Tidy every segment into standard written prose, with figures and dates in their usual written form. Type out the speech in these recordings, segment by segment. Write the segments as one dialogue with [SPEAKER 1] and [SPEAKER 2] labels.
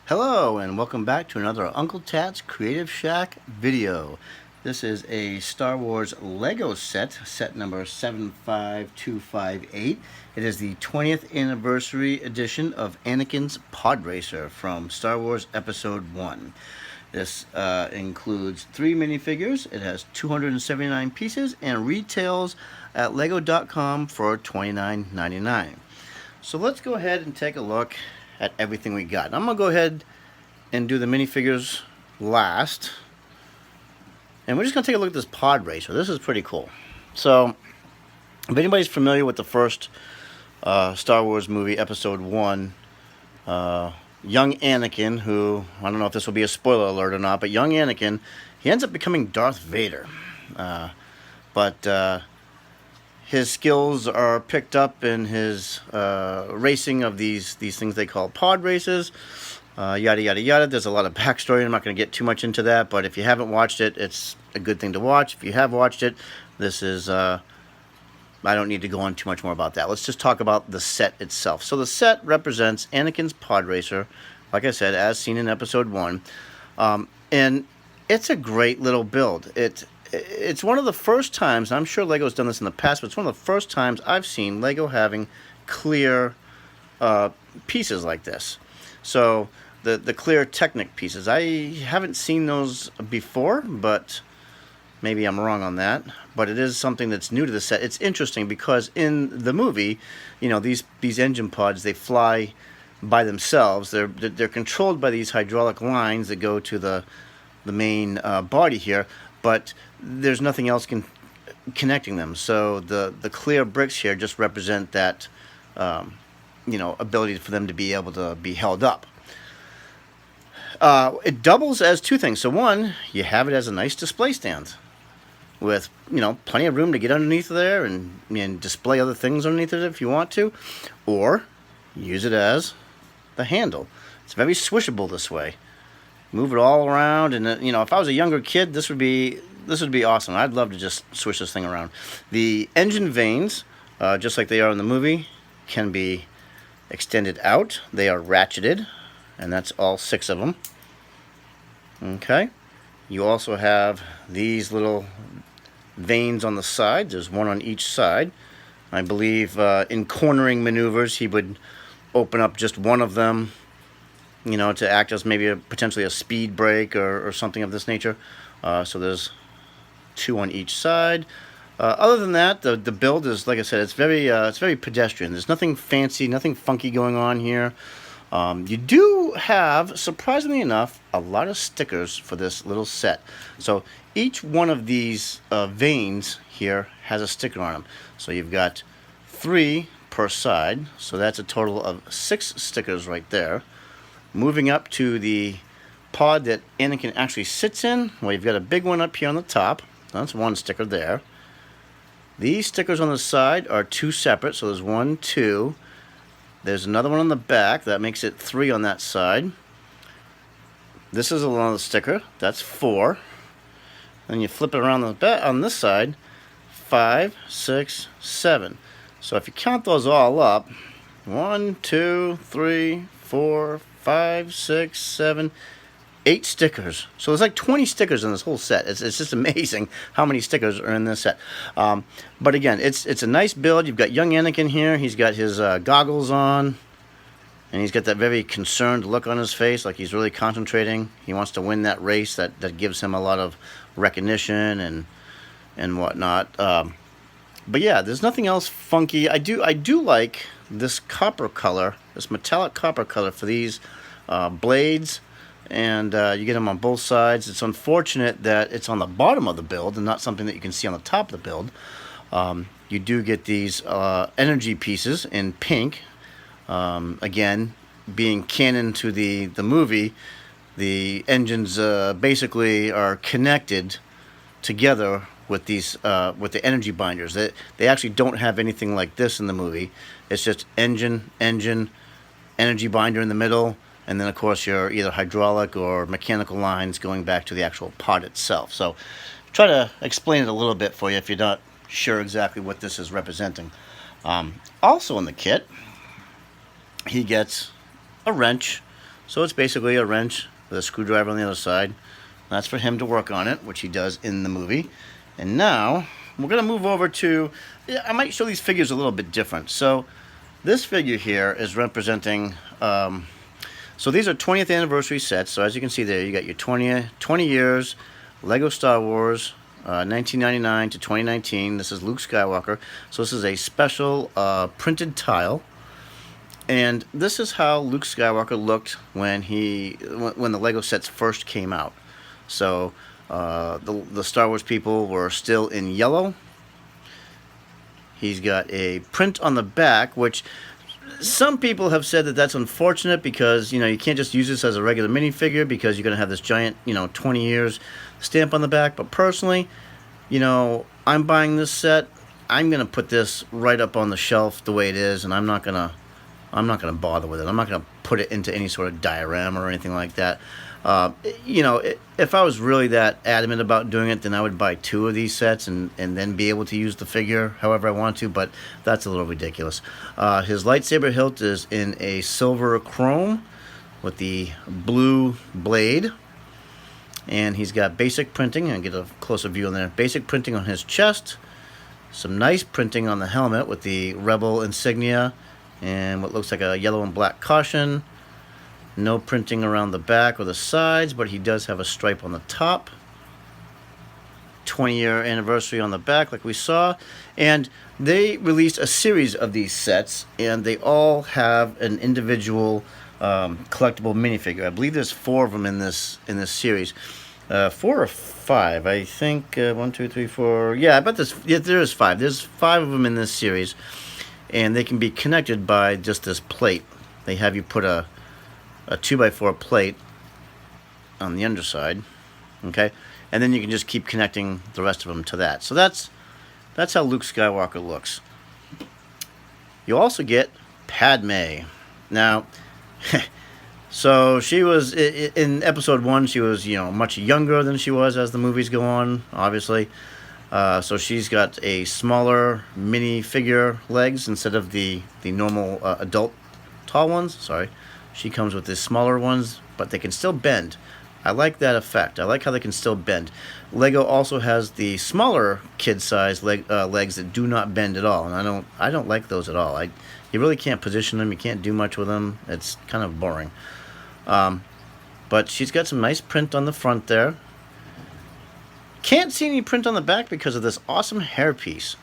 [SPEAKER 1] Hello and welcome back to another Uncle Tat's Creative Shack video. This is a Star Wars Lego set number 75258. It is the 20th anniversary edition of Anakin's Podracer from Star Wars Episode 1. This includes 3 minifigures. It has 279 pieces and retails at lego.com for $29.99. So let's go ahead and take a look at everything we got. I'm going to go ahead and do the minifigures last. And we're just going to take a look at this pod racer. This is pretty cool. So, if anybody's familiar with the first Star Wars movie, Episode 1, young Anakin, who, I don't know if this will be a spoiler alert or not, but young Anakin, he ends up becoming Darth Vader. But his skills are picked up in his racing of these things they call pod races, yada yada yada. There's a lot of backstory. I'm not going to get too much into that, but if you haven't watched it, it's a good thing to watch. If you have watched it, this is I don't need to go on too much more about that. Let's just talk about the set itself. So the set represents Anakin's pod racer, like I said, as seen in Episode 1, and it's a great little build. It's one of the first times, I'm sure Lego's done this in the past, but it's one of the first times I've seen Lego having clear pieces like this. So the clear Technic pieces, I haven't seen those before, but maybe I'm wrong on that. But it is something that's new to the set. It's interesting because in the movie, you know, these engine pods, they fly by themselves. They're controlled by these hydraulic lines that go to the main body here, but there's nothing else connecting them. So the clear bricks here just represent that ability for them to be able to be held up. It doubles as two things. So one, you have it as a nice display stand with plenty of room to get underneath there and display other things underneath it if you want to, or use it as the handle. It's very swishable this way. Move it all around, and if I was a younger kid, this would be awesome. I'd love to just swish this thing around. The engine vanes, just like they are in the movie, can be extended out. They are ratcheted, and that's all 6 of them. Okay. You also have these little vanes on the side. There's one on each side. I believe in cornering maneuvers, he would open up just one of them, to act as maybe potentially a speed brake or something of this nature. So there's 2 on each side. Other than that, the build is, like I said, it's very pedestrian. There's nothing fancy, nothing funky going on here. You do have, surprisingly enough, a lot of stickers for this little set. So each one of these vanes here has a sticker on them. So you've got 3 per side. So that's a total of 6 stickers right there. Moving up to the pod that Anakin actually sits in, well, you've got a big one up here on the top. That's 1 sticker there. These stickers on the side are 2 separate, so there's 1, 2. There's another one on the back. That makes it 3 on that side. This is another sticker. That's 4. Then you flip it around the back on this side. 5, 6, 7. So if you count those all up, 1, 2, 3, 4, 5, 6, 7, 8 stickers. So there's like 20 stickers in this whole set. It's just amazing how many stickers are in this set. But again, it's a nice build. You've got young Anakin here. He's got his goggles on, and he's got that very concerned look on his face, like he's really concentrating. He wants to win that race that gives him a lot of recognition and whatnot. But yeah, there's nothing else funky. I do like this copper color, this metallic copper color for these blades, and you get them on both sides. It's unfortunate that it's on the bottom of the build and not something that you can see on the top of the build. You do get these energy pieces in pink. Again, being canon to the movie, the engines basically are connected together with these with the energy binders. They actually don't have anything like this in the movie. It's just engine, energy binder in the middle, and then of course your either hydraulic or mechanical lines going back to the actual pod itself. So try to explain it a little bit for you if you're not sure exactly what this is representing. Also in the kit, he gets a wrench So it's basically a wrench with a screwdriver on the other side. That's for him to work on it, which he does in the movie. And now we're going to move over to, I might show these figures a little bit different. So this figure here is representing, so these are 20th anniversary sets. So as you can see there, you got your 20 years, Lego Star Wars, 1999 to 2019. This is Luke Skywalker. So this is a special printed tile. And this is how Luke Skywalker looked when the Lego sets first came out. So the Star Wars people were still in yellow. He's got a print on the back, which some people have said that that's unfortunate because, you know, you can't just use this as a regular minifigure because you're going to have this giant, you know, 20 years stamp on the back. But personally, you know, I'm buying this set. I'm going to put this right up on the shelf the way it is, and I'm not going to bother with it. I'm not going to put it into any sort of diorama or anything like that. You know, if I was really that adamant about doing it, then I would buy 2 of these sets and then be able to use the figure however I want to, but that's a little ridiculous. His lightsaber hilt is in a silver chrome with the blue blade. And he's got basic printing, and get a closer view on there. Basic printing on his chest. Some nice printing on the helmet with the Rebel insignia and what looks like a yellow and black caution. No printing around the back or the sides, but he does have a stripe on the top. 20-year anniversary on the back, like we saw. And they released a series of these sets, and they all have an individual collectible minifigure. I believe there's 4 of them in this series. 4 or 5, I think. 1, 2, 3, 4. Yeah, I bet there is 5. There's 5 of them in this series, and they can be connected by just this plate. They have you put a 2x4 plate on the underside, okay, and then you can just keep connecting the rest of them to that. So that's how Luke Skywalker looks. You also get Padme. Now, so she was in episode 1. She was, you know, much younger than she was as the movies go on, obviously. So she's got a smaller mini figure legs instead of the normal adult tall ones. Sorry. She comes with the smaller ones, but they can still bend. I like that effect. I like how they can still bend. Lego also has the smaller kid-size legs that do not bend at all, and I don't like those at all. You really can't position them. You can't do much with them. It's kind of boring. But she's got some nice print on the front there. Can't see any print on the back because of this awesome hairpiece.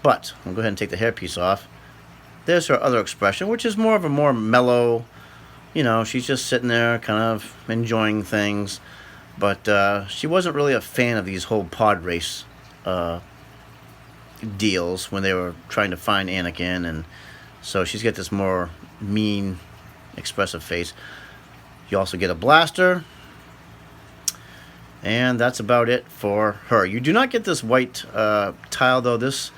[SPEAKER 1] But I'll go ahead and take the hairpiece off. There's her other expression, which is more of a more mellow. You know, she's just sitting there kind of enjoying things. But she wasn't really a fan of these whole pod race deals when they were trying to find Anakin. And so she's got this more mean, expressive face. You also get a blaster. And that's about it for her. You do not get this white tile, though. This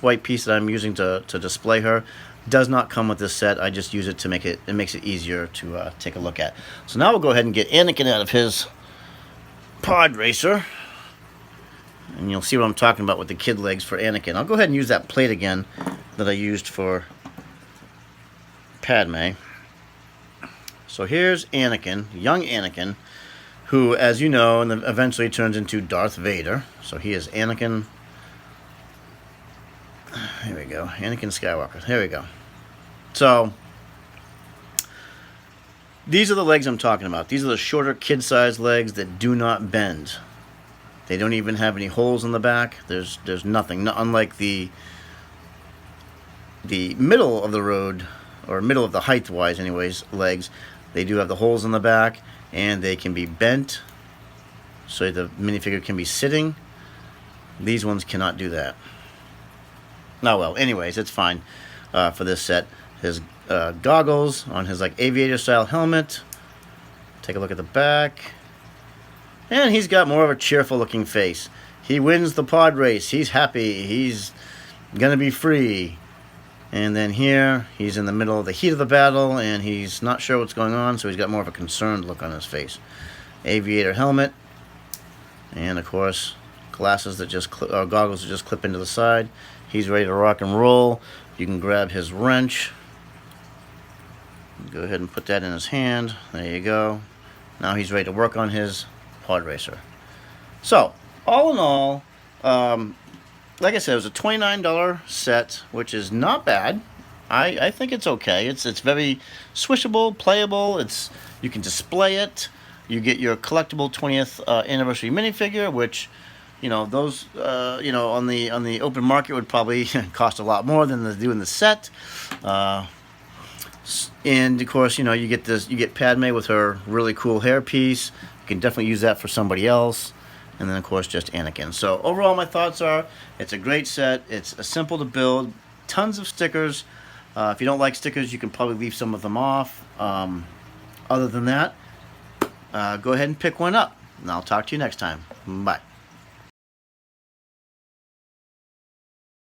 [SPEAKER 1] white piece that I'm using to display her does not come with this set. I just use it to make it makes it easier to take a look at. So now we'll go ahead and get Anakin out of his Podracer, and you'll see what I'm talking about with the kid legs for Anakin. I'll go ahead and use that plate again that I used for Padme. So here's Anakin, young Anakin, who, as you know, eventually turns into Darth Vader. So he is Anakin. Here we go. Anakin Skywalker. Here we go. So, these are the legs I'm talking about. These are the shorter kid-sized legs that do not bend. They don't even have any holes in the back. There's nothing. Unlike the middle of the road, or middle of the height-wise anyways, legs, they do have the holes in the back, and they can be bent so the minifigure can be sitting. These ones cannot do that. Oh well, anyways, it's fine for this set. His goggles on his like aviator style helmet. Take a look at the back. And he's got more of a cheerful looking face. He wins the pod race. He's happy. He's gonna be free. And then here, he's in the middle of the heat of the battle, and he's not sure what's going on, so he's got more of a concerned look on his face. Aviator helmet. And of course, glasses that just goggles that just clip into the side. He's ready to rock and roll. You can grab his wrench. Go ahead and put that in his hand. There you go. Now he's ready to work on his Podracer. So, all in all, like I said, it was a $29 set, which is not bad. I think it's okay. It's very swishable, playable. You can display it. You get your collectible 20th anniversary minifigure, which, those on the open market would probably cost a lot more than they do in the set. And of course, you get Padme with her really cool hairpiece. You can definitely use that for somebody else. And then of course just Anakin. So overall my thoughts are, it's a great set. It's simple to build, tons of stickers. If you don't like stickers, you can probably leave some of them off. Other than that, go ahead and pick one up. And I'll talk to you next time. Bye.